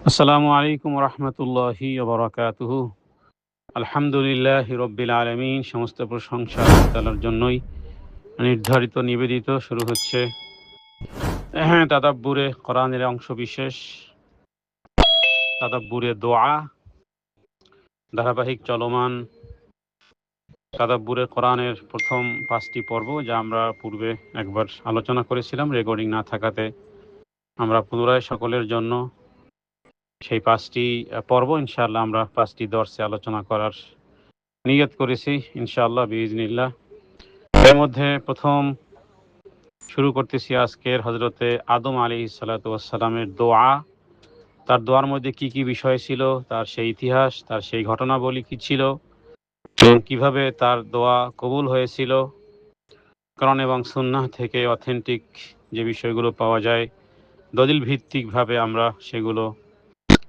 আসসালামু আলাইকুম রহমতুল্লাহি ওবরাকাতুহু। আলহামদুলিল্লাহি রব্বিল আলামিন। সমস্ত প্রশংসা আল্লাহ তাআলার জন্যই। নির্ধারিত নিবেদিত শুরু হচ্ছে তাদাব্বুরে কোরআনের অংশ বিশেষ, তাদাব্বুরে দোয়া, ধারাবাহিক চলমান তাদাব্বুরে কোরআনের প্রথম ৫টি পর্ব, যা আমরা পূর্বে একবার আলোচনা করেছিলাম। রেকর্ডিং না থাকাতে আমরা পুনরায় সকলের জন্য সেই ৫টি পর্ব ইনশাআল্লাহ আমরা ৫টি দর্সে আলোচনা করার নিয়ত করেছি ইনশাআল্লাহ বিইজনিল্লাহ। এর মধ্যে প্রথম শুরু করতেছি আজকের হজরতে আদম আলাইহিস সালাতু ওয়াস সালামের দোয়া। তার দোয়ার মধ্যে কি কি বিষয় ছিল, তার সেই ইতিহাস, তার সেই ঘটনাবলী কি ছিল এবং কিভাবে তার দোয়া কবুল হয়েছিল। কোরআন এবং সুন্নাহ থেকে অথেন্টিক যে বিষয়গুলো পাওয়া যায়, দলিল ভিত্তিকভাবে আমরা সেগুলো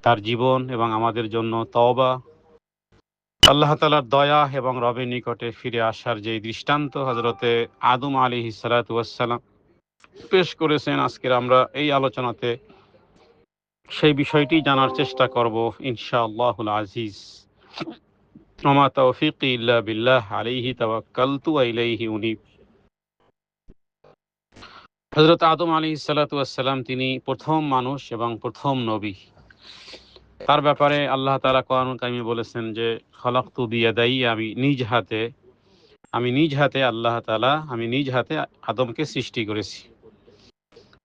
তার জীবন এবং আমাদের জন্য তওবা, আল্লাহ তাআলার দয়া এবং রবের নিকটে ফিরে আসার যে দৃষ্টান্ত হজরতে আদম আলাইহিস সালাতু ওয়াস সালাম পেশ করেছেন, আজকের আমরা এই আলোচনাতে সেই বিষয়টি জানার চেষ্টা করব ইনশাআল্লাহুল আজিজ। ওমা তাওফীকি ইল্লা বিল্লাহ আলাইহি তাওয়াক্কালতু ওয়া ইলাইহি উনীব। হযরত আদম আলাইহিস সালাতু ওয়াস সালাম তিনি প্রথম মানুষ এবং প্রথম নবী। তার ব্যাপারে আল্লাহ তাআলা কোরআনুল কারীমে বলেছেন যে খলাকতু বিয়াদাইয়া, আমি নিজ হাতে আল্লাহ তাআলা আমি নিজ হাতে আদমকে সৃষ্টি করেছি।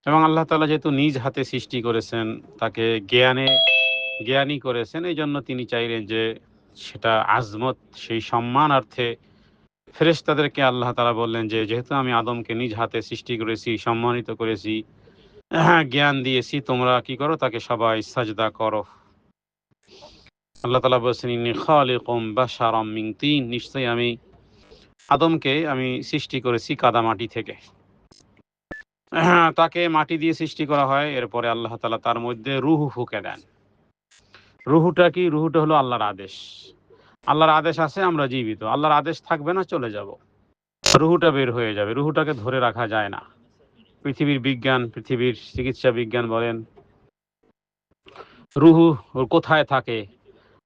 এবং আল্লাহ তাআলা যেহেতু নিজ হাতে সৃষ্টি করেছেন, তাকে জ্ঞানী করেছেন, এই জন্য তিনি চাইলেন যে সেটা আজমত, সেই সম্মানার্থে ফেরেশতাদেরকে আল্লাহ তাআলা বললেন যে যেহেতু আমি আদমকে নিজ হাতে সৃষ্টি করেছি, সম্মানিত করেছি, জ্ঞান দিয়েছি, তোমরা কি করো, তাকে সবাই সাজদা করো। আল্লাহ তাআলা বলছেন ইন্নী খালিকুম বাশারাম মিন তিন, নিশ্চয়ই আমি আদমকে আমি সৃষ্টি করেছি কাদামাটি থেকে। তাকে মাটি দিয়ে সৃষ্টি করা হয়, এরপরে আল্লাহ তাআলা তার মধ্যে রূহ ফুঁকে দেন। রুহুটা কি? রুহুটা হলো আল্লাহর আদেশ। আল্লাহর আদেশ আছে, আমরা জীবিত। আল্লাহর আদেশ থাকবে না, চলে যাব, রুহুটা বের হয়ে যাবে। রুহুটাকে ধরে রাখা যায় না। পৃথিবীর বিজ্ঞান, পৃথিবীর চিকিৎসা বিজ্ঞান বলেন রুহু কোথায় থাকে,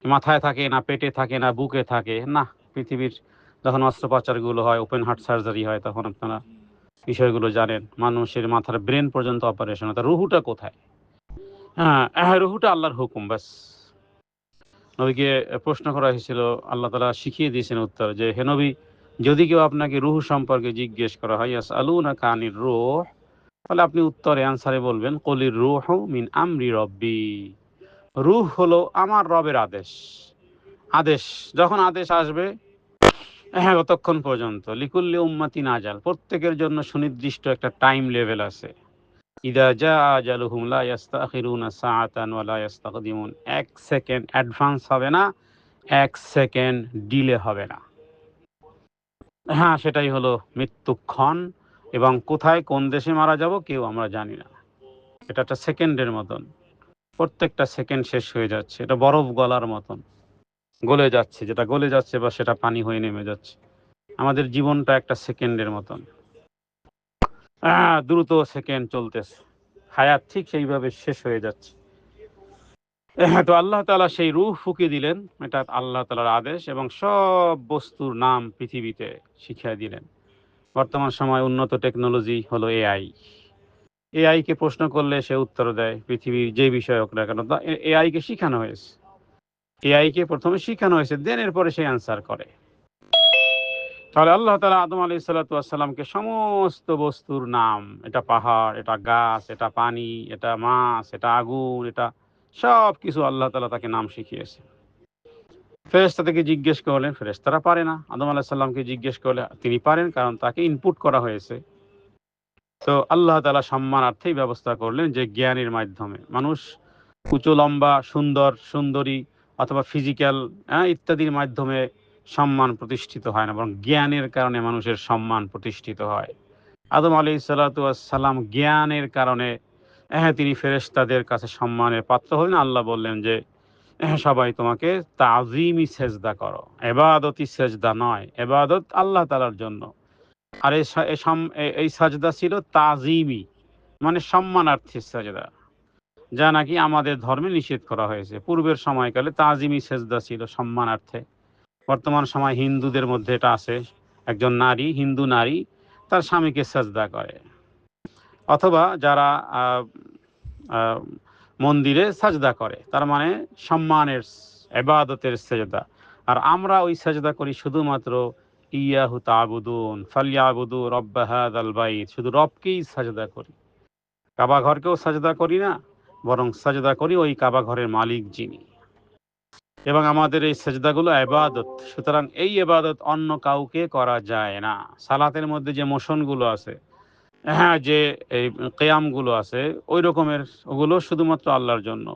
মাথায় থাকে না পেটে থাকে না বুকে থাকে না। পৃথিবীর যখন অস্ত্রোপচারগুলো হয়, ওপেন হার্ট সার্জারি হয়, তখন আপনারা বিষয়গুলো জানেন, মানুষের মাথার ব্রেন পর্যন্ত অপারেশন হয়। তা রুহুটা কোথায়? রুহুটা আল্লাহর হুকুম, ব্যাস। নবীকে প্রশ্ন করা হয়েছিল, আল্লাহ তাআলা শিখিয়ে দিয়েছেন উত্তর, যে হে নবী, যদি কেউ আপনাকে রূহ সম্পর্কে জিজ্ঞেস করা হয়, ইয়াসআলুনাকা আনির রূহ, তাহলে আপনি উত্তরে অ্যানসারে বলবেন কুলির রূহু মিন আমরি রব্বি। রূহ হলো আমার রবের আদেশ। আদেশ, যখন আদেশ আসবে, ততক্ষণ পর্যন্ত লিকুল্লি উম্মাতিন আজাল, প্রত্যেকের জন্য সুনির্দিষ্ট একটা টাইম লেভেল আছে। ইদা জা আজালুহুম লা ইস্তাখিরুনা সাআতান ওয়া লা ইস্তাকদিমুন, 1 সেকেন্ড অ্যাডভান্স হবে না, 1 সেকেন্ড ডিলে হবে না। সেটাই হলো মৃত্যুক্ষণ। এবং কোথায় কোন দেশে মারা যাব কেউ আমরা জানি না। এটা একটা সেকেন্ডের মতন, প্রত্যেকটা সেকেন্ড শেষ হয়ে যাচ্ছে। এটা বরফ গলার মতন গলে যাচ্ছে, যেটা গলে যাচ্ছে বা সেটা পানি হয়ে নেমে যাচ্ছে। আমাদের জীবনটা একটা সেকেন্ডের মতন, দ্রুত সেকেন্ড চলতেছে। হায়াত ঠিক সেইভাবে শেষ হয়ে যাচ্ছে। তো আল্লাহ তাআলা সেই রূহ ফুঁকে দিলেন, এটা আল্লাহ তাআলার আদেশ, এবং সব বস্তুর নাম পৃথিবীতে শিখিয়ে দিলেন। বর্তমান সময় উন্নত টেকনোলজি হলো এআই। এআই কে প্রশ্ন করলে সে উত্তর দেয়, পৃথিবীর যে বিষয় হোক না কেন। এআই কে শিখানো হয়েছে, এআই কে প্রথমে শিখানো হয়েছে, দেন এরপরে সে অ্যান্সার করে। তাহলে আল্লাহ তাআলা আদম আলাইহিস সালাতু ওয়াস সালামকে সমস্ত বস্তুর নাম, এটা পাহাড়, এটা গাছ, এটা পানি, এটা মাছ, এটা আগুন, এটা সব কিছু আল্লাহ তাআলা তাকে নাম শিখিয়েছে। ফেরেশতাদেরকে জিজ্ঞেস করলেন, ফেরেশতারা পারে না। আদম আলাইহিস সালামকে জিজ্ঞেস করলে তিনি পারেন, কারণ তাকে ইনপুট করা হয়েছে। তো আল্লাহ তাআলা সম্মানার্থেই ব্যবস্থা করলেন যে জ্ঞানের মাধ্যমে মানুষ উঁচু লম্বা সুন্দর সুন্দরী অথবা ফিজিক্যাল ইত্যাদির মাধ্যমে সম্মান প্রতিষ্ঠিত হয় না, বরং জ্ঞানের কারণে মানুষের সম্মান প্রতিষ্ঠিত হয়। আদম আলাইহিস সালাতু ওয়াস সালাম জ্ঞানের কারণে তিনি ফেরেশতাদের কাছে সম্মানের পাত্র হলেন। আল্লাহ বললেন যে সবাই তোমাকে তাজিমি সেজদা করো, ইবাদতি সেজদা নয়, ইবাদত আল্লাহ তাআলার জন্য। আর এই সাজদা ছিল তাজিমি, মানে সম্মানার্থী সাজদা। যা নাকি আমাদের ধর্মে নিষেধ করা হয়েছে। পূর্বের সময়কালে তাজিমি সেজদা ছিল সম্মানার্থে। বর্তমান সময় হিন্দুদের মধ্যে এটা আছে, একজন নারী, হিন্দু নারী তার স্বামীকে সেজদা করে, অথবা যারা আহ, মন্দিরে সাজদা করে, তার মানে সম্মানের ইবাদতের সেজদা। আর আমরা ওই সেজদা করি শুধুমাত্র ইয়াহু তাবুদুন ফালিয়াবুদু রব্ব হাযাল বাইত, শুধু রবকেই সাজদা করি, কাবা ঘরকেও সাজদা করি না, বরং সাজদা করি ওই কাবা ঘরের মালিক যিনি। এবং আমাদের এই সেজদাগুলো ইবাদত, সুতরাং এই ইবাদত অন্য কাউকে করা যায় না। সালাতের মধ্যে যে মোশনগুলো আছে, হ্যাঁ, যে এই কেয়ামগুলো আছে, ওই রকমের ওগুলো শুধুমাত্র আল্লাহর জন্য।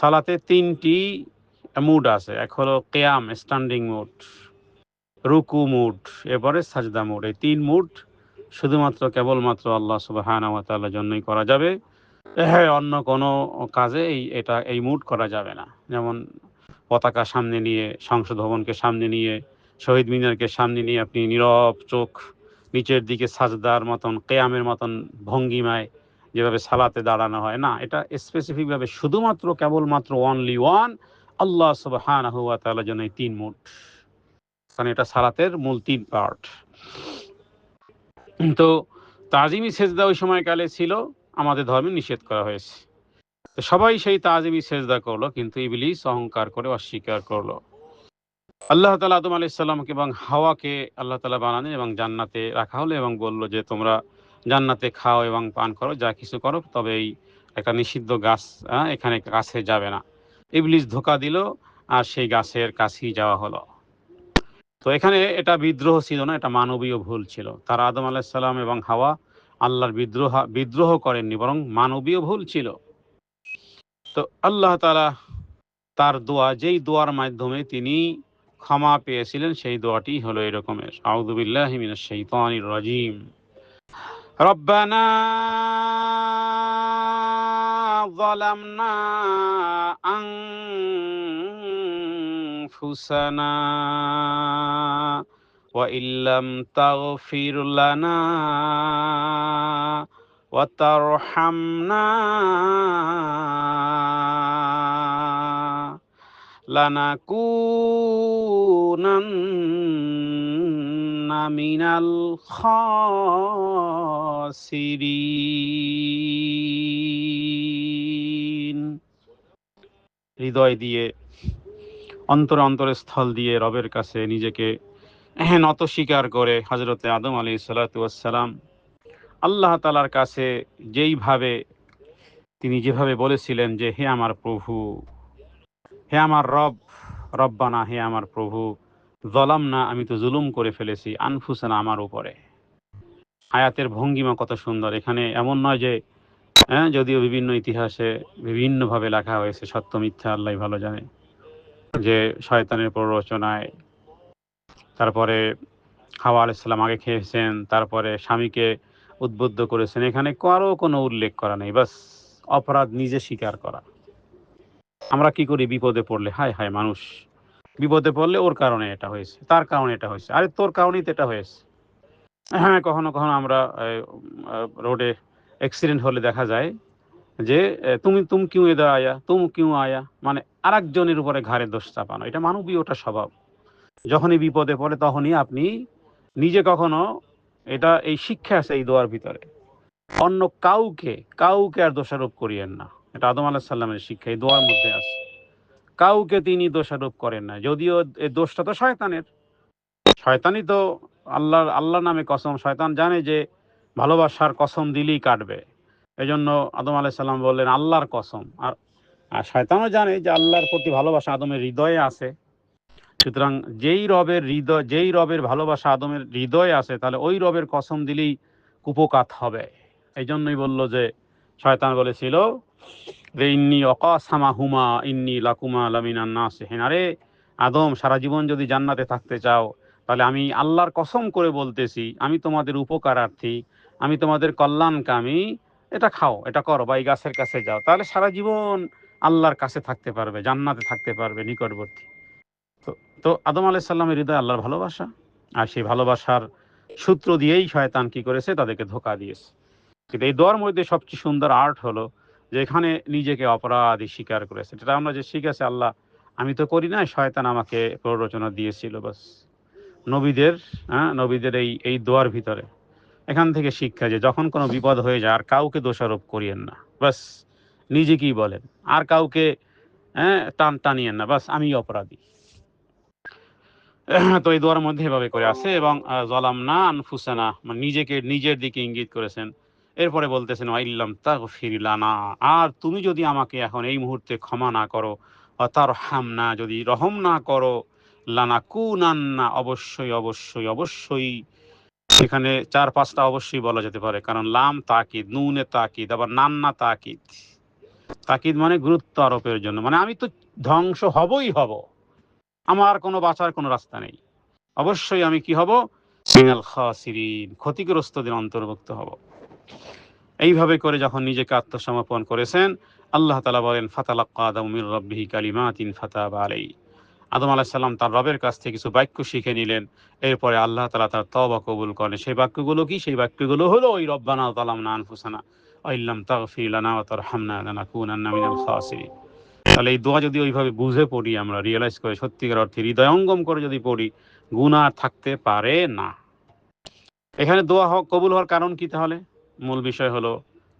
সালাতে তিনটি মুড আছে, এক হলো কেয়াম স্ট্যান্ডিং মুড, রুকু মুড, এরপরে সাজদা মুড। এই তিন মুড শুধুমাত্র কেবলমাত্র আল্লাহ সুবহানাহু ওয়া তাআলার জন্যই করা যাবে। হ্যাঁ, অন্য কোনো কাজে এই মুড করা যাবে না। যেমন পতাকা সামনে নিয়ে, সংসদ ভবনকে সামনে নিয়ে, শহীদ মিনারকে সামনে নিয়ে আপনি নীরব চোখ নিচের দিকে সাজদার মতন, কেয়ামের মতন ভঙ্গিমায় যেভাবে সালাতে দাঁড়ানো হয় না, এটা স্পেসিফিকভাবে শুধুমাত্র কেবলমাত্র অনলি ওয়ান আল্লাহ সুবহানাহু ওয়া তাআলার জন্য এই তিন মুড। কারণ এটা সালাতের মূল তিন পার্ট। তো তাজিমি সেজদা ওই সময়কালে ছিল, আমাদের ধর্মে নিষেধ করা হয়েছে। তো সবাই সেই তাজিমি সেজদা করলো, কিন্তু ইবলিস অহংকার করে অস্বীকার করলো। আল্লাহ তাআলা আদম আলাইহিস সালামকে এবং হাওয়াকে আল্লাহ তাআলা বানালেন এবং জান্নাতে রাখা হলো এবং বলল যে তোমরা জান্নাতে খাও এবং পান করো, যা কিছু করো, তবে এই একটা নিষিদ্ধ গাছ, এখানে কাছে যাবে না। ইবলিস ধোঁকা দিল আর সেই গাছের কাছেই যাওয়া হলো। তো এখানে এটা বিদ্রোহ ছিল না, এটা মানবীয় ভুল ছিল। তারা আদম আলাইহিস সালাম এবং হাওয়া আল্লাহর বিদ্রোহ করেননি, বরং মানবীয় ভুল ছিল। তো আল্লাহ তাআলা তার দোয়া, যেই দোয়ার মাধ্যমে তিনি ক্ষমা পেয়েছিলেন, সেই দোয়াটি হলো এরকমের: আউযু বিল্লাহি মিনাশ শাইতানির রাজিম, রব্বানা যালামনা আনফুসানা ওয়া ইল্লাম তাগফির লানা ওয়া তারহামনা লানাকুনান্না মিনাল খাসিরিন। হৃদয় দিয়ে, অন্তরে স্থল দিয়ে রবের কাছে নিজেকে নত স্বীকার করে হযরতে আদম আলাইহিস সালাতু ওয়াস সালাম আল্লাহ তাআলার কাছে যেইভাবে, তিনি যেভাবে বলেছিলেন যে হে আমার প্রভু, হে আমার রব, রব্বানা, হে আমার প্রভু, যালামনা, আমি তো জুলুম করে ফেলেছি, আনফুসানা, আমার উপরে। আয়াতের ভঙ্গিমা কত সুন্দর! এখানে এমন নয় যে, যদিও বিভিন্ন ইতিহাসে বিভিন্নভাবে লেখা হয়েছে, সত্য মিথ্যা আল্লাহই ভালো জানে, যে শয়তানের প্ররোচনায় তারপরে হাওয়া আলাইহিস সালাম আগে খেয়েছেন, তারপরে স্বামীকে উদ্বুদ্ধ করেছেন। এখানে কারো কোনো উল্লেখ করা নেই, বাস অপরাধ নিজে স্বীকার করা। আমরা কি করি বিপদে পড়লে? হায় হায়, মানুষ বিপদে পড়লে ওর কারণে এটা হয়েছে, তার কারণে এটা হয়েছে। আরে তোর কারণেই তো এটা হয়েছে। হ্যাঁ, কখনো কখনো আমরা রোডে অ্যাক্সিডেন্ট হলে দেখা যায় যে তুম কিউ এদা আয়া, তুম কিউ আয়া, মানে আরেকজনের উপরে ঘাড়ে দোষ চাপানো। এটা মানবীয়, ওটা স্বভাব। যখনই বিপদে পড়ে তখনই আপনি নিজে কখনো, এটা এই শিক্ষা আছে এই দোয়ার ভিতরে, অন্য কাউকে আর দোষারোপ করিয়েন না। এটা আদম আলাইহিস সালামের শিক্ষা এই দোয়ার মধ্যে আছে। কাউকে তিনি দোষারোপ করেন না, যদিও এই দোষটা তো শয়তানের। শয়তানই তো আল্লাহর নামে কসম, শয়তান জানে যে ভালোবাসার কসম দিলেই কাটবে। এজন্য আদম আলাইহিস সালাম বললেন আল্লাহর কসম। আর আর শয়তানও জানে যে আল্লাহর প্রতি ভালোবাসা আদমের হৃদয়ে আছে। সুতরাং যেই রবের ভালোবাসা আদমের হৃদয়ে আছে, তাহলে ওই রবের কসম দিলেই কুপকাত হবে। এই জন্যই বলল যে, শয়তান বলেছিল যে ইন্নী অকাসামাহুমা ইন্নী লাকুমা লামিনান নাসিহিন, আরে আদম, সারা জীবন যদি জান্নাতে থাকতে চাও, তাহলে আমি আল্লাহর কসম করে বলতেছি, আমি তোমাদের উপকারার্থী, আমি তোমাদের কল্যাণকামী। এটা খাও, এটা করো, বা এই গাছের কাছে যাও, তাহলে সারা জীবন আল্লাহর কাছে থাকতে পারবে, জান্নাতে থাকতে পারবে, নিকটবর্তী। তো তো আদম আলাইহিস সালামের হৃদয়ে আল্লাহর ভালোবাসা, আর সেই ভালোবাসার সূত্র দিয়েই শয়তান কি করেছে, তাদেরকে ধোঁকা দিয়েছে। কিন্তু এই দোয়ার মধ্যে সবচেয়ে সুন্দর আর্ট হলো যে এখানে নিজেকে অপরাধী স্বীকার করেছে। এটা আমরা যে শিখেছি, আল্লাহ আমি তো করি নাই, শয়তান আমাকে প্ররোচনা দিয়েছিল বাস। নবীদের নবীদের এই দোয়ার ভিতরে এখান থেকে শিক্ষা যে যখন কোনো বিপদ হয়ে যায় আর কাউকে দোষারোপ করিয়েন না, বাস নিজেকেই বলেন, আর কাউকে টানিয়েন না, বাস আমি অপরাধী। তো এই দোয়ার মধ্যে এভাবে করে আছে এবং জলামনা আনফুসানা, মানে নিজেকে নিজের দিকে ইঙ্গিত করেছেন। এরপরে বলতেছেন ওয়াইল্লাম তাগফির লানা, আর তুমি যদি আমাকে এখন এই মুহূর্তে ক্ষমা না করো, তারহামনা, যদি রহম না করো, লানাকুনান্না, অবশ্যই অবশ্যই অবশ্যই, এখানে 4-5টা অবশ্যই বলা যেতে পারে, কারণ লাম তাকিদ, নুনে তাকিদ, আবার নান্না তাকিদ। তাকিদ মানে গুরুত্ব আরোপের জন্য, মানে আমি তো ধ্বংস হবই হব, আমার কোনো বাঁচার কোনো রাস্তা নেই, অবশ্যই আমি কি হব, মিনাল খাসিরিন, ক্ষতিগ্রস্তদের অন্তর্ভুক্ত হব। এইভাবে করে যখন নিজেকে আত্মসমর্পণ করেছেন, আল্লাহ তাআলা বলেন ফাতালাক্কা আদমু মির রাব্বিহি কালিমাতিন ফাতাবা আলাইহি, আদম আলাইহিস সালাম তার রবের কাছ থেকে কিছু বাক্য শিখে নিলেন। এরপরে আল্লাহ তাআলা তার তওবা কবুল করেন। সেই বাক্যগুলো কি? সেই বাক্যগুলো হলো ওই রব্বানা যালামনা আনফুসানা ওয়া ইল্লাম তাগফির লানা ওয়া তারহামনা লানাকুনান্না মিনাল খাসিরিন। তাহলে এই দোয়া যদি ওইভাবে বুঝে পড়ি, আমরা রিয়েলাইজ করে সত্যিকার অর্থে হৃদয়ঙ্গম করে যদি পড়ি, গুনাহ থাকতে পারে না। এখানে দোয়া কবুল হওয়ার কারণ কি তাহলে? মূল বিষয় হলো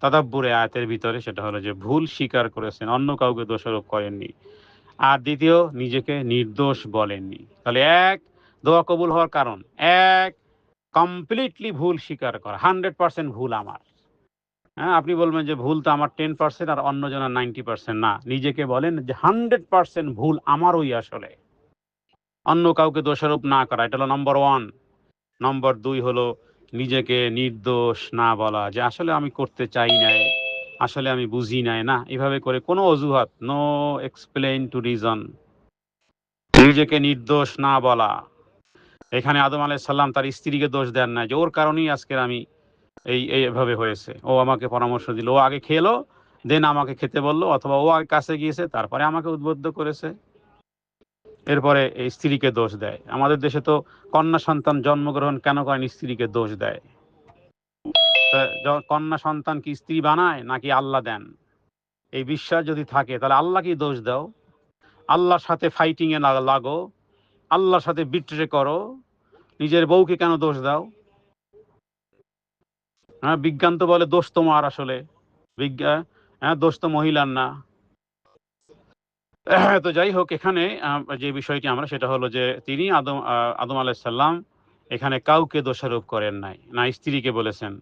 তাদাব্বুরে আয়াতের ভিতরে, সেটা হলো যে ভুল স্বীকার করেছেন, অন্য কাউকে দোষারোপ করেননি। আর দ্বিতীয়, নিজেকে নির্দোষ বলেননি। তাহলে এক, দোয়া কবুল হওয়ার কারণ এক, কমপ্লিটলি ভুল স্বীকার করা, 100% ভুল আমার। আপনি বলবেন যে ভুল তো আমার 10% আর অন্যজনের 90%, না, নিজেকে বলেন যে 100% ভুল আমারই আসলে, অন্য কাউকে দোষারোপ না করা, এটা হলো নম্বর ওয়ান। নম্বর দুই হলো নিজেকে নির্দোষ না বলা, যে আসলে আমি করতে চাই নাই, আসলে আমি বুঝি নাই, না, এভাবে করে কোনো অজুহাত, নো এক্সপ্লেইন টু রিজন, নিজেকে নির্দোষ না বলা। এখানে আদম আলাইহিস সালাম তার স্ত্রীকে দোষ দেন না যে ওর কারণেই আজকের আমি এইভাবে হয়েছে, ও আমাকে পরামর্শ দিল, ও আগে খেলো, দেন আমাকে খেতে বললো, অথবা ও আগে কাছে গিয়েছে তারপরে আমাকে উদ্বুদ্ধ করেছে, এরপরে এই স্ত্রীকে দোষ দেয়। আমাদের দেশে তো কন্যা সন্তান জন্মগ্রহণ কেন করেন, স্ত্রীকে দোষ দেয়। কন্যা সন্তান কি স্ত্রী বানায় নাকি আল্লাহ দেন? এই বিশ্বাস যদি থাকে তাহলে আল্লাহ কি দোষ দাও, আল্লাহর সাথে ফাইটিং এ লাগো, আল্লাহর সাথে বিট্রে করো, নিজের বউকে কেন দোষ দাও? বিজ্ঞান তো বলে দোষ তোমার, আসলে বিজ্ঞান, দোষ তো মহিলার না। তো যাই হোক, এখানে যে বিষয়টি আমরা, সেটা হলো যে তিনি আদম আলাইহিস সালাম এখানে কাউকে দোষারোপ করেন নাই, না স্ত্রীকে বলেছেন,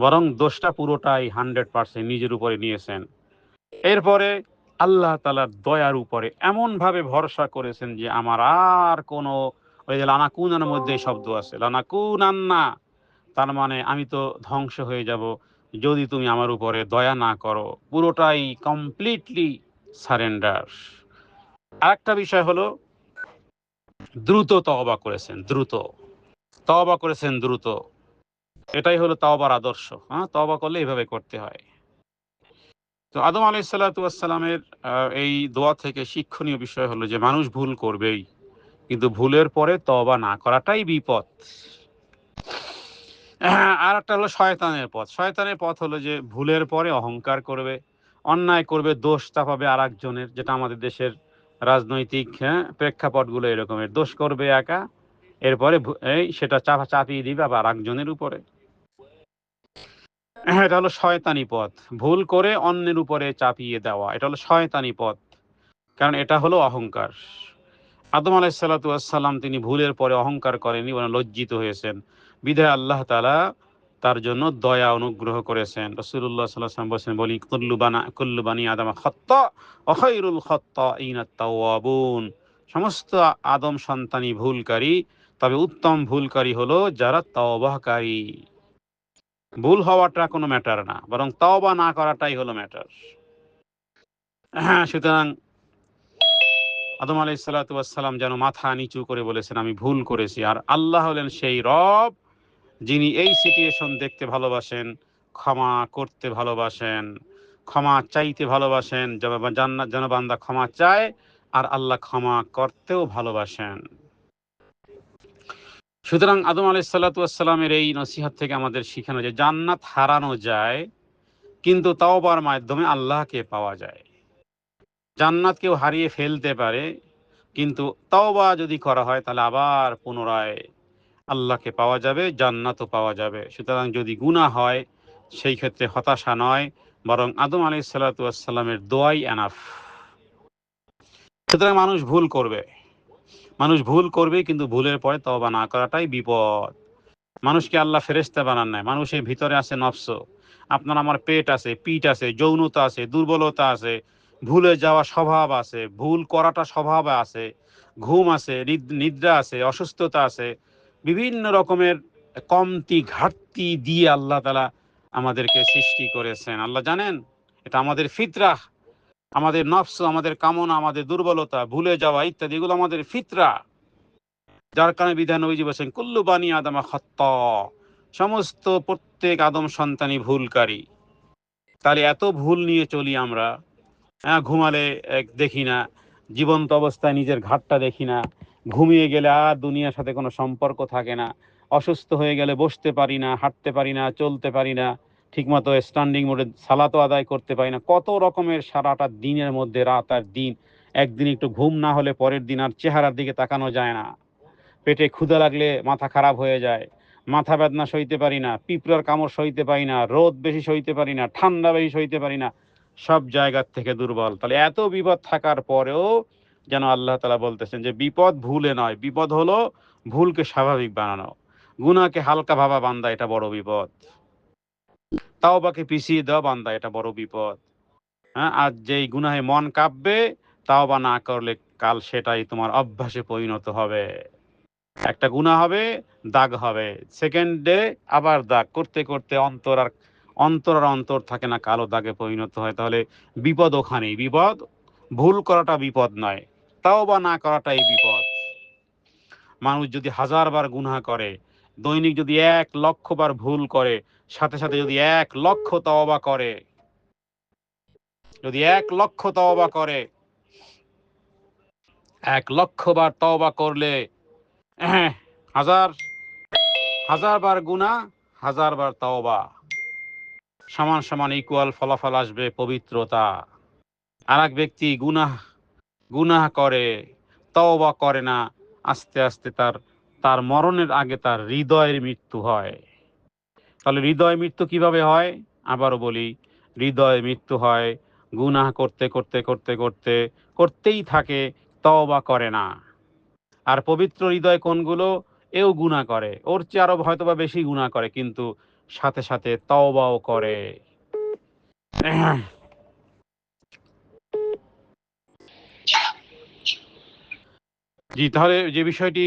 বরং দোষটা পুরোটাই 100% নিজের উপরে নিয়েছেন। এরপরে আল্লাহ তাআলার দয়ার উপরে এমন ভাবে ভরসা করেছেন যে আমার আর কোনো, ওই যে লানাকুনার মধ্যে শব্দ আছে, লানাকুনান্না, তার মানে আমি তো ধ্বংস হয়ে যাব যদি তুমি আমার উপরে দয়া না করো, পুরোটাই কমপ্লিটলি সারেন্ডার। আরেকটা বিষয় হলো দ্রুত তওবা করেছেন, দ্রুত। এটাই হলো তওবার আদর্শ। তওবা করলে এইভাবে করতে হয়। তো আদম আলাইহিস সালাতু ওয়াস সালামের এই দোয়া থেকে শিক্ষণীয় বিষয় হলো যে মানুষ ভুল করবেই, কিন্তু ভুলের পরে তওবা না করাটাই বিপদ। আর একটা হলো শয়তানের পথ। শয়তানের পথ হলো যে ভুলের পরে অহংকার করবে, অন্যায় করবে, দোষ চাপাবে আরেকজনের, যেটা আমাদের দেশের রাজনৈতিক প্রেক্ষাপটগুলো এরকমের, দোষ করবে একা, এরপরে সেটা চাপিয়ে দিবে আবার আরেকজনের উপরে। এটা হলো শয়তানি পথ। ভুল করে অন্যের উপরে চাপিয়ে দেওয়া, এটা হলো শয়তানি পথ, কারণ এটা হলো অহংকার। আদম আলাইহিস সালাতু ওয়াস সালাম তিনি ভুলের পরে অহংকার করেননি, বরং লজ্জিত হয়েছেন। বিধায় আল্লাহ তাআলা তার জন্য দয়া অনুগ্রহ করেছেন। রাসূলুল্লাহ সাল্লাল্লাহু আলাইহি ওয়াসাল্লাম বলেছেন, বলি কুল্লু বানি আদম খাত্তা ওয়া খায়রুল খাত্তাইনা তাওয়াবুন, সমস্ত আদম সন্তানই ভুলকারী, তবে উত্তম ভুলকারী হলো যারা তওবাকারী। ভুল হওয়াটা কোনো ম্যাটার না, বরং তওবা না করাটাই হলো ম্যাটার। সুতরাং আদম আলাইহিস সালাতু ওয়াস সালাম যেন মাথা নিচু করে বলেছেন আমি ভুল করেছি, আর আল্লাহ হলেন সেই রব যিনি এই সিচুয়েশন দেখতে ভালোবাসেন, ক্ষমা করতে ভালোবাসেন, ক্ষমা চাইতে ভালোবাসেন, যেন বান্দা ক্ষমা চায় আর আল্লাহ ক্ষমা করতেও ভালোবাসেন। সুতরাং আদম আলাইহিস সালাতু ওয়াস সালামের এই নসিহত থেকে আমাদের শিখানো যে জান্নাত হারানো যায়, কিন্তু তাওবার মাধ্যমে আল্লাহকে পাওয়া যায়। জান্নাত কেউ হারিয়ে ফেলতে পারে, কিন্তু তাওবা যদি করা হয় তাহলে আবার পুনরায় আল্লাহকে পাওয়া যাবে, জান্নাতও পাওয়া যাবে। সুতরাং যদি গুনাহ হয় সেই ক্ষেত্রে হতাশা নয়, বরং আদম আলাইহিসসালাতু ওয়াসসালামের দোয়াই এনাফ। সুতরাং মানুষ ভুল করবে, কিন্তু ভুলের পরে তওবা না করাটাই বিপদ। মানুষকে আল্লাহ ফেরেশতা বানান নাই, মানুষের ভিতরে আছে নফস। আপনার আমার পেট আছে, পিঠ আছে, যৌনতা আছে, দুর্বলতা আছে, ভুলে যাওয়া স্বভাব আছে, ভুল করাটা স্বভাব আছে, ঘুম আছে, নিদ্রা আছে, অসুস্থতা আছে, বিভিন্ন রকমের কমতি ঘাটতি দিয়ে আল্লাহ তাআলা আমাদেরকে সৃষ্টি করেছেন। আল্লাহ জানেন এটা আমাদের ফিতরাহ, আমাদের নফস, আমাদের কামনা, আমাদের দুর্বলতা, ভুলে যাওয়া ইত্যাদি, এগুলো আমাদের ফিতরা। যার কারণে বিধান নবীজি বলেছেন কুল্লু বানি আদমা খাত্তা, সমস্ত প্রত্যেক আদম সন্তানই ভুলকারী। তাহলে এত ভুল নিয়ে চলি আমরা। ঘুমালে দেখি না, জীবন্ত অবস্থায় নিজের ঘাটটা দেখি না, ঘুমিয়ে গেলে আর দুনিয়ার সাথে কোনো সম্পর্ক থাকে না, অসুস্থ হয়ে গেলে বসতে পারি না, হাঁটতে পারি না, চলতে পারি না, ঠিকমতো স্ট্যান্ডিং মোডে সালাতও আদায় করতে পারি না। কত রকমের সারাটা দিনের মধ্যে রাত আর দিন, একদিন একটু ঘুম না হলে পরের দিন আর চেহারার দিকে তাকানো যায় না, পেটে ক্ষুধা লাগলে মাথা খারাপ হয়ে যায়, মাথা বেদনা সইতে পারি না, পিঁপড়ার কামড় সইতে পারি না, রোদ বেশি সইতে পারি না, ঠান্ডা বেশি সইতে পারি না, সব জায়গার থেকে দুর্বল। তাহলে এত বিপদ থাকার পরেও যেন আল্লাহ তাআলা বলতেছেন যে বিপদ ভুলে নয়, বিপদ হলো ভুলকে স্বাভাবিক বানানো, গুনাহকে হালকা ভাবা বান্দা, এটা বড় বিপদ। তাওবাকে পিছিয়ে দেওয়া বান্দা, এটা বড় বিপদ। আজ যেই গুনাহে মন কাঁপবে, তাওবা না করলে কাল সেটাই তোমার অভ্যাসে পরিণত হবে। একটা গুনাহ হবে, দাগ হবে, সেকেন্ডে আবার দাগ, করতে করতে অন্তর থাকে না, কালো দাগে পরিণত হয়। তাহলে বিপদ ওখানেই, বিপদ ভুল করাটা বিপদ নয়, তাওবা না করাটাই বিপদ। মানুষ যদি 1000 বার গুনাহ করে, দৈনিক যদি 1,00,000 বার ভুল করে, সাথে সাথে যদি 1,00,000 তওবা করে, যদি 1,00,000 তওবা করে, 1,00,000 বার তওবা করলে, হাজার হাজার বার গুনাহ, 1000 বার তওবা, সমান সমান ইকুয়াল ফলাফল আসবে পবিত্রতা। আর এক ব্যক্তি গুনাহ করে, তওবা করে না, আস্তে আস্তে তার মরণের আগে তার হৃদয়ের মৃত্যু হয়। তাহলে হৃদয় মৃত্যু কিভাবে হয়? আবারও বলি, হৃদয় মৃত্যু হয় গুনাহ করতে করতে করতে করতে করতেই থাকে, তওবা করে না। আর পবিত্র হৃদয় কোনগুলো? এও গুনাহ করে, ওর চেয়ে আরো হয়তোবা বেশি গুনাহ করে, কিন্তু সাথে সাথে তওবাও করে। জি, তাহলে যে বিষয়টি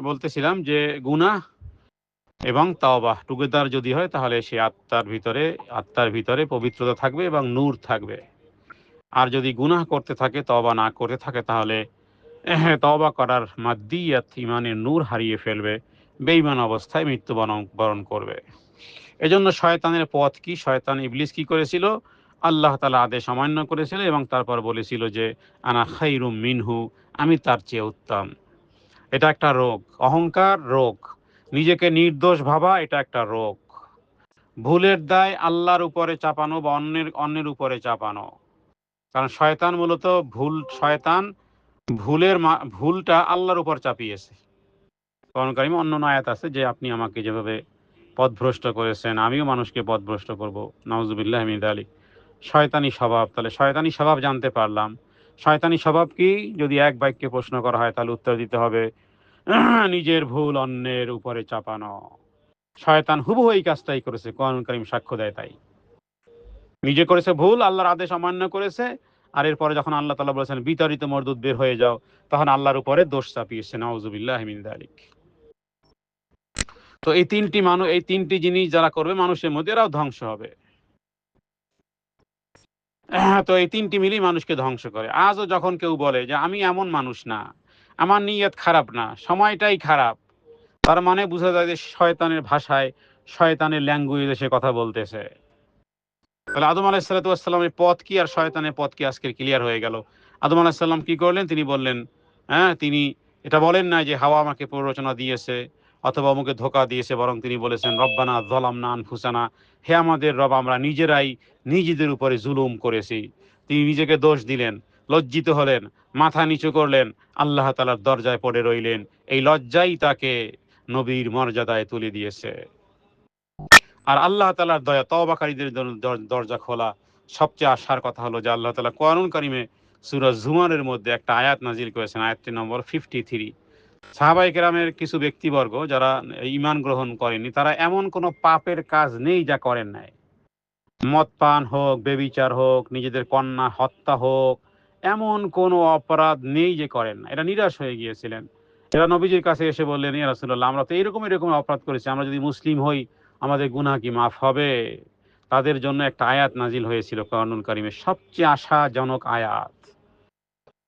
বলতেছিলাম যে গুনাহ এবং তাওবাহ টুগেদার যদি হয়, তাহলে সে আত্মার ভিতরে পবিত্রতা থাকবে এবং নূর থাকবে। আর যদি গুনাহ করতে থাকে, তওবা না করতে থাকে, তাহলে তওবা করার মাদ্দিয়াত, ইমানের নূর হারিয়ে ফেলবে, বেঈমান অবস্থায় বরণ করবে। এজন্য শয়তানের পথ কি? শয়তান ইবলিস কি করেছিল? আল্লাহ তাআলা আদেশ অমান্য করেছিল এবং তারপর বলেছিল যে আনা খাইরুম মিনহু, আমি তার চেয়ে উত্তম। এটা একটা রোগ, অহংকার রোগ, নিজেকে নির্দোষ ভাবা, এটা একটা রোগ। ভুলের দায় আল্লাহর উপরে চাপানো বা অন্যের উপরে চাপানো। কারণ শয়তান মূলত শয়তান ভুলটা আল্লাহর উপর চাপিয়েছে। কোরআন কারিমে অন্য আয়াত আছে যে আপনি আমাকে যেভাবে পথভ্রষ্ট করেছেন, আমিও মানুষকে পথভ্রষ্ট করব। নাউজুবিল্লাহি মিন যালিক। শয়তানি স্বভাব, তাহলে শয়তানি স্বভাব জানতে পারলাম। শয়তানি স্বভাব কি? যদি এক বাক্যে প্রশ্ন করা হয় তাহলে উত্তর দিতে হবে নিজের ভুল অন্যের উপরে চাপানো। শয়তান হুবহু এই কাজটাই করেছে, কোরআন কারীম সাক্ষ্য দেয় তাই। নিজে করেছে ভুল, আল্লাহর আদেশ অমান্য করেছে, আর এরপরে যখন আল্লাহ তাআলা বলেছেন বিতাড়িত মরদুদ বের হয়ে যাও, তখন আল্লাহর উপরে দোষ চাপিয়েছে। নাউজুবিল্লাহি মিন যালিক। তো এই তিনটি জিনিস যারা করবে মানুষের মধ্যে, এরাও ধ্বংস হবে। তো এই তিনটি মিলেই মানুষকে ধ্বংস করে। আজও যখন কেউ বলে যে আমি এমন মানুষ না, আমার নিয়ত খারাপ না, সময়টাই খারাপ, তার মানে বোঝা যায় যে শয়তানের ভাষায়, শয়তানের ল্যাঙ্গুয়েজে সে কথা বলতেছে। তাহলে আদম আলাইহিসসালাতু ওয়াসসালামের পথ কি আর শয়তানের পথ কি আজকে ক্লিয়ার হয়ে গেল। আদম আলাইহিস সালাম কি করলেন? তিনি বললেন, তিনি এটা বলেন না যে হাওয়া আমাকে প্ররোচনা দিয়েছে, অথবা অমুকে ধোকা দিয়েছে, বরং তিনি বলেছেন রব্বানা যালামনা আনফুসানা, হে আমাদের রব, আমরা নিজেরাই নিজেদের উপরে জুলুম করেছি। তিনি নিজেকে দোষ দিলেন, লজ্জিত হলেন, মাথা নিচু করলেন, আল্লাহ তাআলার দরজায় পড়ে রইলেন। এই লজ্জাই তাকে নবীর মর্যাদায় তুলে দিয়েছে। আর আল্লাহ তাআলার দয়া তওবাকারীদের জন্য দরজা খোলা। সবচেয়ে আশার কথা হলো যে আল্লাহ তাআলা কোরআনুল কারীমে সূরা জুমারের মধ্যে একটা আয়াত নাজিল করেছেন, আয়াতটি নম্বর 53। সাহাবায়ে কেরামের কিছু ব্যক্তিবর্গ যারা ঈমান গ্রহণ করেনি, তারা এমন কোনো পাপের কাজ নেই যা করেন নাই। মদ পান হোক, ব্যভিচার হোক, নিজেদের কন্যা হত্যা হোক, এমন কোনো অপরাধ নেই যে করেন না। এরা নিরাশ হয়ে গিয়েছিলেন। এরা নবীজির কাছে এসে বললেন, ইয়া রাসূলুল্লাহ, আমরা তো এরকম এরকম অপরাধ করেছি, আমরা যদি মুসলিম হই আমাদের গুনাহ কি মাফ হবে? তাদের জন্য একটা আয়াত নাজিল হয়েছিল কোরআনুল কারীমের, সবচেয়ে আশাজনক আয়াত,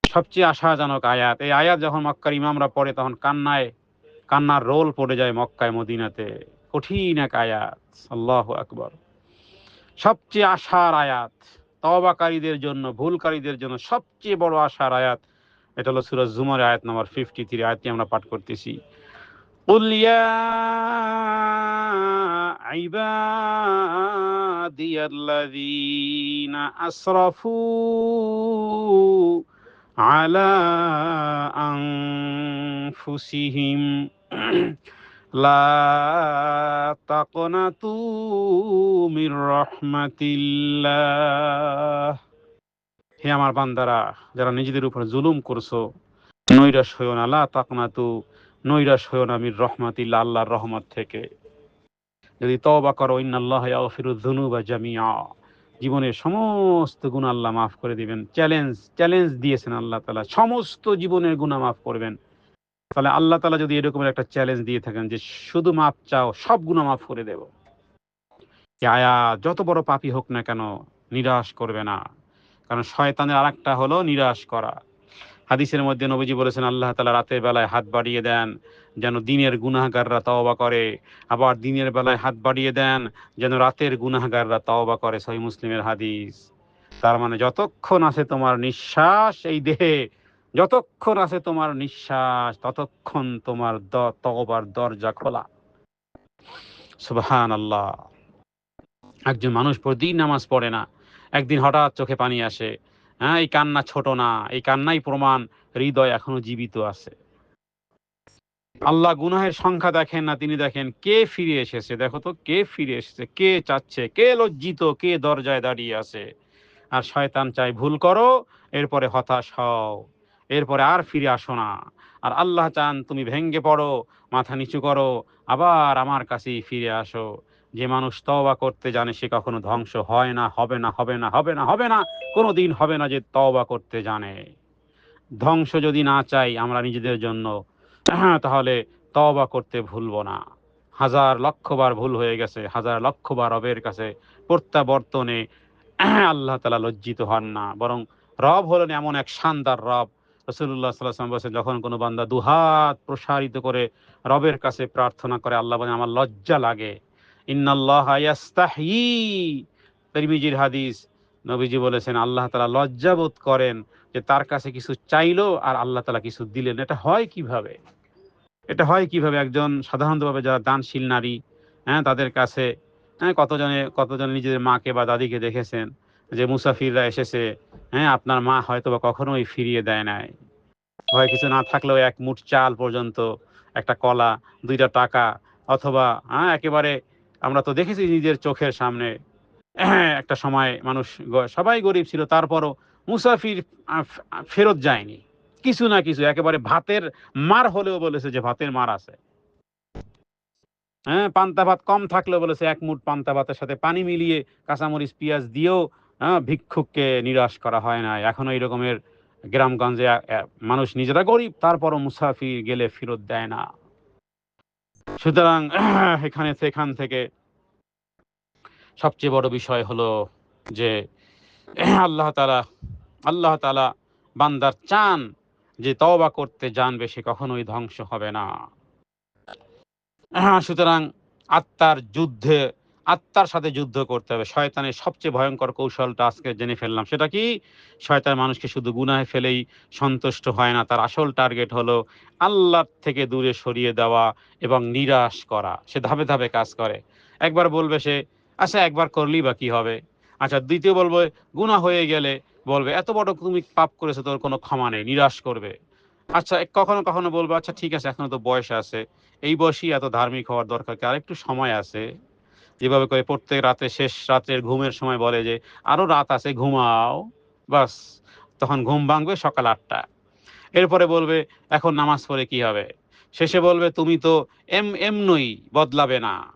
সবচেয়ে আশাজনক আয়াত। এই আয়াত যখন মক্কার ইমামরা পড়ে তখন কান্নার রোল পড়ে যায় মক্কায় মদিনাতে। কঠিন এক আয়াত, আল্লাহু আকবার। সবচেয়ে আশার আয়াত, তওবাকারীদের জন্য, ভুলকারীদের জন্য সবচেয়ে বড় আশার আয়াত। এটা হলো সূরা জুমার আয়াত নম্বর 53, আয়াতটি আমরা পাঠ করতেছি। কুল ইয়া ইবাদিয়াল্লাযীনা আসরাফু আলা আনফুসিহিম লা তাকনাতু মির রাহমাতিল্লাহ। হে আমার বান্দারা, যারা নিজেদের উপর জুলুম করছো, নৈরাশ হইও না, লা তাকনাতু, নৈরাশ হইও না মির রাহমাতিল্লাহ, আল্লাহর রহমত থেকে। যদি তওবা করো, ইন্নাল্লাহা ইয়াগফিরুয যুনুবা জামিআ, জীবনের সমস্ত গুনাহ আল্লাহ মাফ করে দিবেন। চ্যালেঞ্জ দিয়েছেন আল্লাহ তাআলা, সমস্ত জীবনের গুনাহ মাফ করবেন। তাহলে আল্লাহ তাআলা যদি এরকমের একটা চ্যালেঞ্জ দিয়ে থাকেন যে শুধু মাপ চাও, সব গুনাহ মাফ করে দেব, এই আয়াত যত বড় পাপী হোক না কেন নিরাশ করবে না। কারণ শয়তানের আরেকটা হলো নিরাশ করা। হাদিসের মধ্যে নবীজি বলেছেন, আল্লাহ তাআলা রাতের বেলায় হাত বাড়িয়ে দেন যেন দিনের গুনাহগাররা তওবা করে, আবার দিনের বেলায় হাত বাড়িয়ে দেন যেন রাতের গুনাহগাররা তওবা করে। সহিহ মুসলিমের হাদিস। তার মানে যতক্ষণ আছে তোমার নিঃশ্বাস এই দেহে, যতক্ষণ আছে তোমার নিঃশ্বাস, ততক্ষণ তোমার তওবার দরজা খোলা। সুবহানাল্লাহ। একজন মানুষ প্রতিদিন নামাজ পড়ে না, একদিন হঠাৎ চোখে পানি আসে, হ্যাঁ, এই কান্না ছোট না, এই কান্নাই প্রমাণ হৃদয় এখনো জীবিত আছে। আল্লাহ গুনাহের সংখ্যা দেখেন না, তিনি দেখেন কে ফিরে এসেছে। দেখো তো কে ফিরে এসেছে, কে চাচ্ছে, কে লজ্জিত, কে দরজায় দাঁড়িয়ে আছে। আর শয়তান চাই ভুল করো, এরপরে হতাশ হও, এরপরে আর ফিরে আসো না। আর আল্লাহ চান তুমি ভেঙ্গে পড়ো, মাথা নিচু করো, আবার আমার কাছেই ফিরে আসো। যে মানুষ তওবা করতে জানে সে কখনো ধ্বংস হয় না, হবে না, হবে না, হবে না, হবে না, কোনোদিন হবে না যে তওবা করতে জানে। ধ্বংস যদি না চাই আমরা নিজেদের জন্য, তাহলে তওবা করতে ভুলবো না। হাজার লক্ষবার ভুল হয়ে গেছে, হাজার লক্ষবার রবের কাছে প্রত্যাবর্তনে আল্লাহ তাআলা লজ্জিত হন না, বরং রব হলেন এমন এক শানদার রব। রাসূলুল্লাহ সাল্লাল্লাহু আলাইহি ওয়াসাল্লাম বলেছেন, যখন কোনো বান্দা দুহাত প্রসারিত করে রবের কাছে প্রার্থনা করে, আল্লাহ বলেন আমার লজ্জা লাগে। ইন্নাল্লাহা ইয়াস্তাহয়ী, তিরমিজির হাদিস। নবীজি বলেছেন আল্লাহ তাআলা লজ্জা বোধ করেন যে তার কাছে কিছু চাইলো আর আল্লাহ তাআলা কিছু দিলেন। এটা হয় কিভাবে? এটা হয় কিভাবে? একজন সাধারণতভাবে যারা দানশীল নারী, হ্যাঁ, তাদের কাছে, হ্যাঁ, কতজন নিজেদের মাকে বা দাদিকে দেখেছেন যে মুসাফিররা এসেছে, হ্যাঁ, আপনার মা হয়তোবা কখনোই ফিরিয়ে দেয় নাই। ঘরে কিছু না থাকলেও এক মুঠ চাল পর্যন্ত, একটা কলা, ২ টা টাকা, অথবা একেবারে আমরা তো দেখেছি নিজের চোখের সামনে। একটা সময় মানুষ সবাই গরিব ছিল, তারপরও মুসাফির ফেরত যায়নি। কিছু না কিছু একেবারে ভাতের মার হলেও বলেছে যে ভাতের মার আছে। হ্যাঁ, পান্তা ভাত কম থাকলেও বলেছে ১ মুঠ পান্তা ভাতের সাথে পানি মিলিয়ে কাঁচামরিচ পেঁয়াজ দিয়েও ভিক্ষুককে নিরাশ করা হয় নাই। এখনো এই রকমের গ্রামগঞ্জে মানুষ নিজেরা গরিব, তারপরও মুসাফির গেলে ফেরত দেয় না। সুতরাং সেখান থেকে সবচেয়ে বড় বিষয় হলো যে আল্লাহ তাআলা আল্লাহ তাআলা বান্দার চান যে তওবা করতে জানবে সে কখনোই ধ্বংস হবে না। সুতরাং আত্মার যুদ্ধে আত্মার সাথে যুদ্ধ করতে হবে। শয়তানের সবচেয়ে ভয়ঙ্কর কৌশলটা আজকে জেনে ফেললাম। সেটা কি? শয়তান মানুষকে শুধু গুনাহে ফেলেই সন্তুষ্ট হয় না। তার আসল টার্গেট হলো আল্লাহর থেকে দূরে সরিয়ে দেওয়া এবং নিরাশ করা। সে ধাপে, ধাপে কাজ করে। একবার বলবে সে, "আচ্ছা একবার করলেই বা কি হবে?" আচ্ছা দ্বিতীয় বলবে, গুনাহ হয়ে গেলে বলবে, "এত বড় তুমি পাপ করেছো, তোর কোনো ক্ষমা নেই।" নিরাশ করবে। আচ্ছা কখনো, কখনো বলবে, "আচ্ছা ঠিক আছে এখনো তো বয়স আছে। এই বয়সেই এত ধার্মিক হওয়ার দরকার কি? আরেকটু সময় আছে।" যেভাবে করে প্রত্যেক রাতে শেষ রাত্রের ঘুমের সময় বলে যে, "আরো রাত আছে ঘুমাও।" বাস তখন ঘুম ভাঙবে সকাল ৮ঃ০০। এরপরে বলবে, "এখন নামাজ পড়ে কি হবে?" শেষে বলবে, "তুমি তো এমনই বদলাবে না।"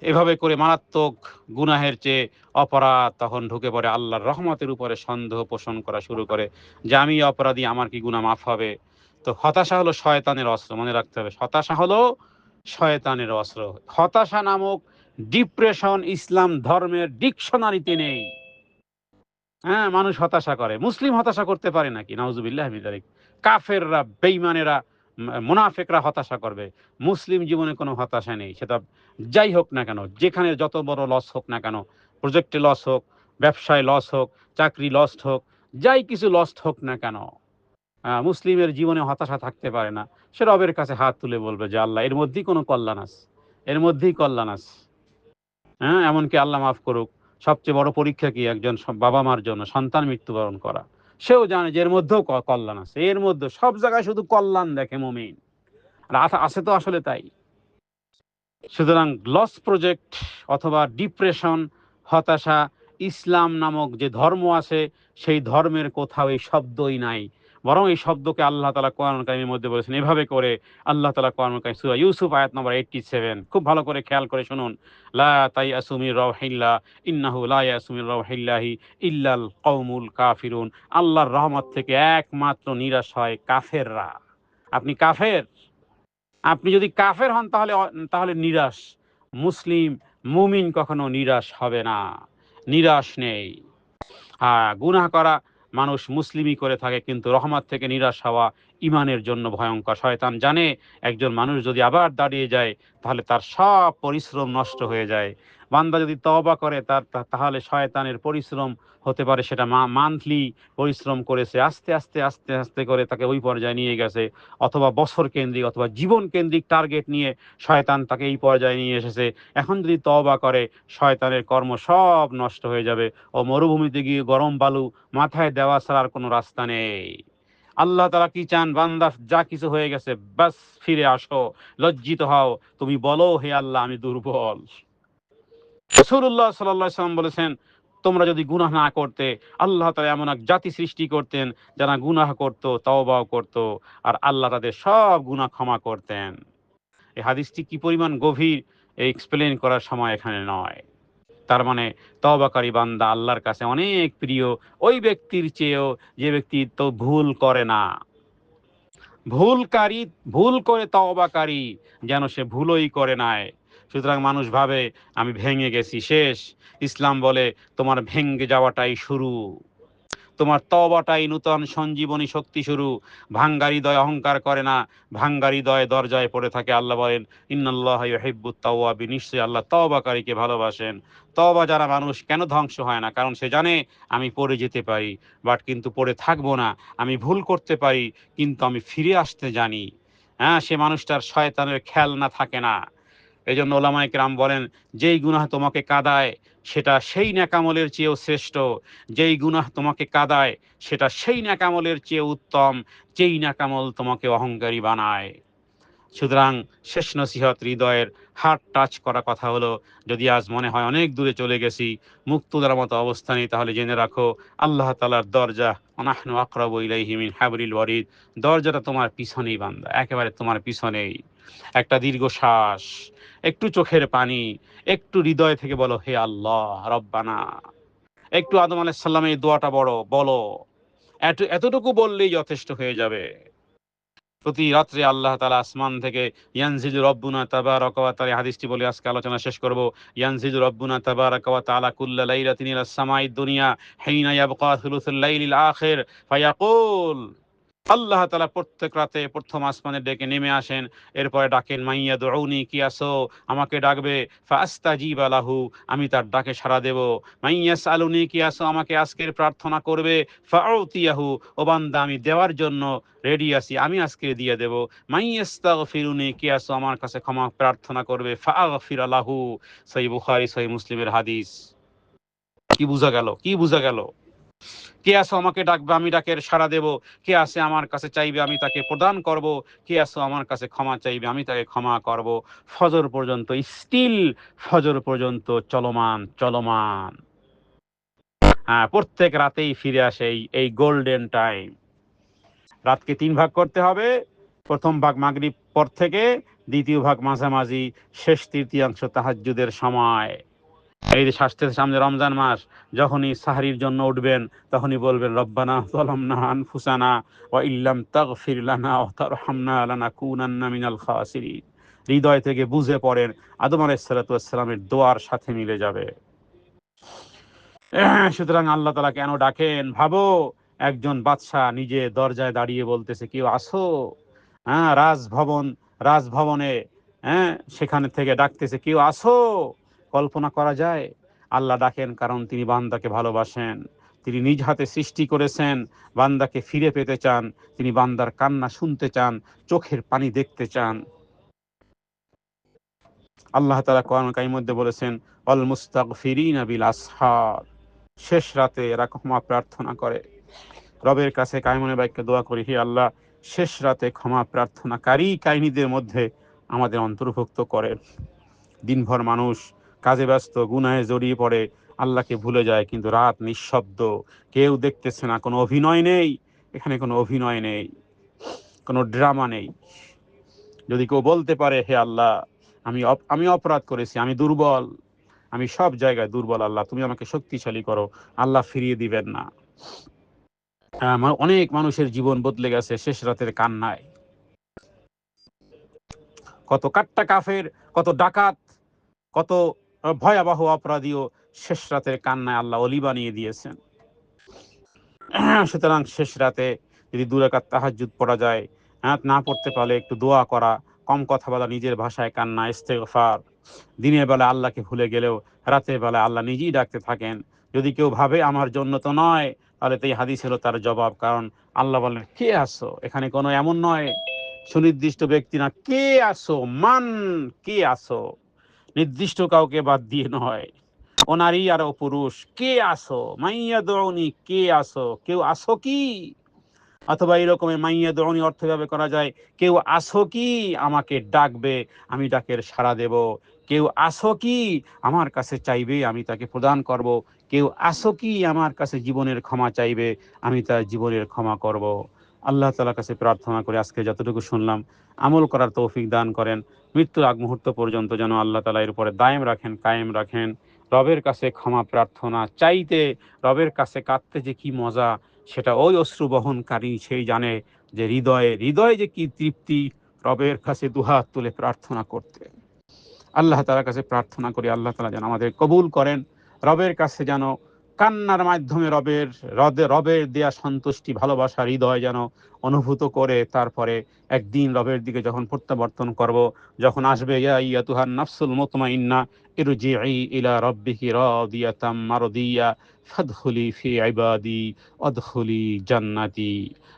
এভাবে করে মারাত্মক গুনাহের চেয়ে অপরাধ তখন ঢুকে পড়ে আল্লাহর রহমতের উপরে সন্দেহ পোষণ করা শুরু করে যে, "আমি অপরাধী, আমার কি গুনাহ মাফ হবে?" তো হতাশা হলো শয়তানের অস্ত্র। মনে রাখতে হবে। হতাশা হলো শয়তানের অস্ত্র। হতাশা নামক ডিপ্রেশন ইসলাম ধর্মের ডিকশনারিতে নেই। হ্যাঁ, মানুষ হতাশা করে। মুসলিম হতাশা করতে পারে নাকি? নাউজুবিল্লাহি মিন যালিক। কাফেররা, বেঈমানেরা, মুনাফিকরা হতাশা করবে। মুসলিম জীবনে কোনো হতাশা নেই। সেটা যাই হোক না কেন, যেখানে যত বড় লস হোক না কেন, প্রজেক্টে লস হোক, ব্যবসায় লস হোক, চাকরি লস্ট হোক, যাই কিছু লস্ট হোক না কেন, মুসলিমের জীবনে হতাশা থাকতে পারে না। সে রবের কাছে হাত তুলে বলবে যে, "আল্লাহ এর মধ্যেই কোনো কল্যাণ আছে। এর মধ্যেই কল্যাণ আছে।" হ্যাঁ? এমনকি আল্লাহ মাফ করুক। সবচেয়ে বড় পরীক্ষা কি? একজন বাবা-মার জন্য সন্তান মৃত্যুবরণ করা। সেও জানে যে এর মধ্যেও কল্যাণ আছে। এর মধ্যে সব জায়গায় শুধু কল্যাণ দেখে মুমিন। আর আছে তো আসলে তাই। সুতরাং লস প্রজেক্ট অথবা ডিপ্রেশন, হতাশা, ইসলাম নামক যে ধর্ম আছে সেই ধর্মের কোথাও এই শব্দই নাই। বরং এই শব্দকে আল্লাহ তাআলা কোরআনুল কারীমের মধ্যে বলেছেন। এভাবে করে আল্লাহ তাআলা কোরআনুল কারীম সূরা ইউসুফ আয়াত নম্বর 87 খুব ভালো করে খেয়াল করে শুনুন। লা তাইয়াসু মির রাউহিল্লাহ ইন্নাহু লা ইয়াসু মির রাউহিল্লাহি ইল্লাল কওমুল কাফিরুন। আল্লাহর রহমত থেকে একমাত্র নিরাশ হয় কাফেররা। আপনি কাফের? আপনি যদি কাফের হন তাহলে নিরাশ। মুসলিম মুমিন কখনো নিরাশ হবে না। নিরাশ নেই। গুনাহ করা মানুষ মুসলিমই করে থাকে কিন্তু রহমত থেকে নিরাশ হওয়া ঈমানের জন্য ভয়ংকর। শয়তান জানে একজন মানুষ যদি আবার দাঁড়িয়ে যায় তাহলে তার সব পরিশ্রম নষ্ট হয়ে যায়। বান্দা যদি তওবা করে তাহলে শয়তানের পরিশ্রম হতে পারে সেটা মান্থলি পরিশ্রম করেছে। আস্তে, আস্তে করে তাকে ওই পর্যায়ে নিয়ে গেছে। অথবা বছর কেন্দ্রিক অথবা জীবন কেন্দ্রিক টার্গেট নিয়ে শয়তান তাকে এই পর্যায়ে নিয়ে এসেছে। এখন যদি তওবা করে শয়তানের কর্ম সব নষ্ট হয়ে যাবে। ও মরুভূমিতে গিয়ে গরম বালু মাথায় দেওয়া ছাড়া আর কোনো রাস্তা নেই। আল্লাহ তাআলা কি চান? বান্দা যা কিছু হয়ে গেছে ব্যাস ফিরে আসো, লজ্জিত হও। তুমি বলো, হে আল্লাহ আমি দুর্বল। রাসূলুল্লাহ সাল্লাল্লাহু আলাইহি ওয়াসাল্লাম বলেছেন, তোমরা যদি গুনাহ না করতে আল্লাহ তাআলা এমন এক জাতি সৃষ্টি করতেন যারা গুনাহ করত, তওবাও করত আর আল্লাহ তাদের সব গুনাহ ক্ষমা করতেন। এই হাদিসটি কি পরিমাণ গভীর এক্সপ্লেইন করার সময় এখানে নয়। তার মানে তওবাকারী বান্দা আল্লাহর কাছে অনেক প্রিয় ওই ব্যক্তির চেয়েও যে ব্যক্তি তো ভুল করে না। ভুলকারী ভুল করে তওবাকারী যেন সে ভুলই করে নাই। সুতরাং মানুষ ভাবে আমি ভেঙে গেছি শেষ। ইসলাম বলে তোমার ভেঙে যাওয়াটাই শুরু। তোমার তওবাটাই নূতন সঞ্জীবনী শক্তি শুরু। ভাঙ্গা হৃদয় অহংকার করে না। ভাঙ্গা হৃদয় দরজায় পড়ে থাকে। আল্লাহ বলেন, ইন্নাল্লাহা ইউহিব্বুত তাওয়াবিন। নিশ্চয়ই আল্লাহ তওবাকারীকে ভালোবাসেন। তওবা যারা মানুষ কেন ধ্বংস হয় না? কারণ সে জানে আমি পড়ে যেতে পারি। কিন্তু পড়ে থাকবো না। আমি ভুল করতে পারি কিন্তু আমি ফিরে আসতে জানি। হ্যাঁ? সে মানুষটার শয়তানের খেলনা থাকে না। এজন্য ওলামায়ে কেরাম বলেন, যেই গুনাহ তোমাকে কাঁদায় সেটা সেই নেকামলের চেয়েও শ্রেষ্ঠ। যেই গুনাহ তোমাকে কাঁদায় সেটা সেই নেকামলের চেয়ে উত্তম, যেই নেকামল তোমাকে অহংকারী বানায়। সুতরাং শেষ নসিহত হৃদয়ের হার্ট টাচ করা কথা হলো, যদি আজ মনে হয় অনেক দূরে চলে গেছি, মুখ তোলার মতো অবস্থা নেই, তাহলে জেনে রাখো আল্লাহ তাআলার দরজা ওয়ানাহনু আকরাবু ইলাইহি মিন হাবলিল ওয়ারিদ। দরজাটা তোমার পিছনেই বান্দা, একেবারে তোমার পিছনেই। একটা দীর্ঘ শ্বাস, একটু চোখের পানি, একটু হৃদয় থেকে বলো, হে আল্লাহ রব্বানা। একটু আদম আলাইহিস সালামের এই দোয়াটা বলো। এতটুকু বললেই যথেষ্ট হয়ে যাবে। প্রতি রাত্রে আল্লাহ তাআলা আসমান থেকে ইয়ানজিলু রব্বুনা তাবারাকা ওয়া তাআলা, হাদিসটি বলে আজকে আলোচনা শেষ করব। ইয়ানজিলু রব্বুনা তাবারাকা ওয়া তাআলা কুল্লা লাইলাতিন ইলাস সামাঈদ দুনিয়া হিনা ইয়াবকা থুলুসুল লাইলিল আখির ফায়াকুল আল্লাহ তাআলা প্রত্যেক রাতে প্রথম আসমানে ডেকে নেমে আসেন, এরপরে ডাকেন মাইয়া দুউনি, কি আসো, আমাকে ডাকবে, ফাস্তাজিবা লাহু, আমি তার ডাকে সাড়া দেব, মাইয়াসআলুনি, কি আসো, আমাকে আজকের প্রার্থনা করবে, ফাউতিয়াহু, ও বান্দা আমি দেওয়ার জন্য রেডি আছি, আমি আজকে দিয়ে দেব, মাইয়াস্তাগফিরুনি, কি আসো, আমার কাছে ক্ষমা প্রার্থনা করবে, ফাআগফিরা লাহু। সহিহ বুখারী সহিহ মুসলিমের হাদিস। কি বুঝা গেল, কি বুঝা গেল? কে আছো আমাকে ডাকবে, আমি ডাকের সাড়া দেব, কে আছে আমার কাছে চাইবে, আমি তাকে প্রদান করব, কে আছো আমার কাছে ক্ষমা চাইবে, আমি তাকে ক্ষমা করব। ফজর পর্যন্ত স্টিল, ফজর পর্যন্ত চলমান চলমান। হ্যাঁ, প্রত্যেক রাতেই ফিরে আসে এই গোল্ডেন টাইম। রাতকে 3 ভাগ করতে হবে। প্রথম ভাগ মাগরিব পর থেকে, দ্বিতীয় ভাগ মাঝামাঝি, শেষ তৃতীয়াংশ তাহাজ্জুদের সময়। এই যে সামনে রমজান মাস, যখনই সাহরির জন্য উঠবেন, তখনই বলবেন রব্বানা যালামনা আনফুসানা ওয়া ইল্লাম তাগফির লানা ওয়া তারহামনা লানাকুনান্না মিনাল খাসিরিন। হৃদয় থেকে বুঝে পড়েন, আদম আলাইহিস সালাতু ওয়াস সালামের দোয়ার সাথে মিলে যাবে। সুতরাং আল্লাহ তাআলা কেন ডাকেন ভাবো। একজন বাদশা নিজে দরজায় দাঁড়িয়ে বলতেছে, কেউ আসো। হ্যাঁ, রাজভবনে, হ্যাঁ, সেখানে থেকে ডাকতেছে, কেউ আসো। কল্পনা করা যায়? আল্লাহ ডাকেন কারণ তিনি বান্দাকে ভালোবাসেন। তিনি নিজ হাতে সৃষ্টি করেছেন, বান্দাকে ফিরে পেতে চান, তিনি বান্দার কান্না শুনতে চান, চোখের পানি দেখতে চান। আল্লাহ তাআলা কোরআন কারীমের মধ্যে বলেছেন, অল মুস্তাগফিরিনা বিল আসহার, শেষ রাতে এরা ক্ষমা প্রার্থনা করে। রবের কাছে কায়মনে বাক্যে দোয়া করি, হে আল্লাহ, শেষ রাতে ক্ষমা প্রার্থনাকারী কাহিনীদের মধ্যে আমাদের অন্তর্ভুক্ত করেন। দিনভর মানুষ কাজে ব্যস্ত, গুনাহে জড়িয়ে পড়ে, আল্লাহকে ভুলে যায়, কিন্তু রাত নিঃশব্দ, কেউ দেখতেছে না, কোনো অভিনয় নেই, এখানে কোনো অভিনয় নেই, কোনো ড্রামা নেই। যদি কেউ বলতে পারে, হে আল্লাহ, আমি অপরাধ করেছি, আমি দুর্বল, আমি সব জায়গায় দুর্বল, আল্লাহ তুমি আমাকে শক্তিশালী করো, আল্লাহ ফিরিয়ে দিবেন না। অনেক মানুষের জীবন বদলে গেছে শেষ রাতের কান্নায়। কত কাট্টা কাফের, কত ডাকাত, কত ভয়াবহ অপরাধীও শেষ রাতের কান্নায় আল্লাহ অলি বানিয়ে দিয়েছেন। সুতরাং শেষ রাতে যদি 2 রাকাত তাহাজ্জুদ পড়া যায়, হ্যাঁ, না পড়তে পারলে একটু দোয়া করা, কম কথা বলা, নিজের ভাষায় কান্না, ইস্তেগফার। দিনের বেলা আল্লাহকে ভুলে গেলেও রাতের বেলা আল্লাহ নিজেই ডাকতে থাকেন। যদি কেউ ভাবে আমার জন্য তো নয়, তাহলে তো এই হাদিস হলো তার জবাব। কারণ আল্লাহ বলেন, কে আসো, এখানে কোনো এমন নয় সুনির্দিষ্ট ব্যক্তি না, কে আসো, মান, কে আসো, নির্দিষ্ট কাউকে বাদ দিয়ে নয়, ও নারী আর ও পুরুষ, কে আসো, মাইয়া দৌনি, কে আসো, কেউ আসো কি। অথবা এরকম মাইয়া দৌনি অর্থ ভাবে করা যায়, কেউ আসো কি আমাকে ডাকবে, আমি ডাকের সাড়া দেব, কেউ আসো কি আমার কাছে চাইবে, আমি তাকে প্রদান করব, কেউ আসো কি আমার কাছে জীবনের ক্ষমা চাইবে, আমি তার জীবনের ক্ষমা করব। আল্লাহ তাআলার কাছে প্রার্থনা করে আজকে যতটুকু শুনলাম আমল করার তৌফিক দান করেন। মৃত্যুর আগ মুহূর্ত পর্যন্ত যেন আল্লাহ তাআলা এর উপরে দায়েম রাখেন, কায়েম রাখেন। রবের কাছে ক্ষমা প্রার্থনা চাইতে, রবের কাছে কাঁদতে যে কি মজা, সেটা ওই অশ্রু বহনকারী সেই জানে, যে হৃদয়ে যে কি তৃপ্তি রবের কাছে দুহাত তুলে প্রার্থনা করতে। আল্লাহ তাআলার কাছে প্রার্থনা করি, আল্লাহ তাআলা যেন আমাদের কবুল করেন। রবের কাছে যেন কান্নার মাধ্যমে রবের দেয়া সন্তুষ্টি, ভালোবাসা হৃদয় যেন অনুভূত করে, তারপরে একদিন রবের দিকে যখন প্রত্যাবর্তন করব, যখন আসবে, ইয়া আইয়াতুহান নাফসুল মুতমাইন্না ইরজিই ইলা রাব্বিকি রাদিয়াতাম মারদিয়া ফাদখুলি ফি ইবাদি ওয়াদখুলি জান্নাতি।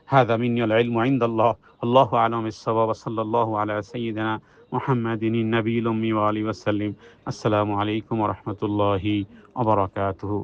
হাযা মিন্নাল ইলমু ইনদাল্লাহ, আল্লাহু আ'লামু বিস-সাওয়াব, সাল্লাল্লাহু আলা সাইয়্যিদিনা মুহাম্মাদিন নবিয়্যিল উম্মি ওয়া আলিহি ওয়াসাল্লাম। আসসালামু আলাইকুম ওয়া রাহমাতুল্লাহি ওয়া বারাকাতুহু।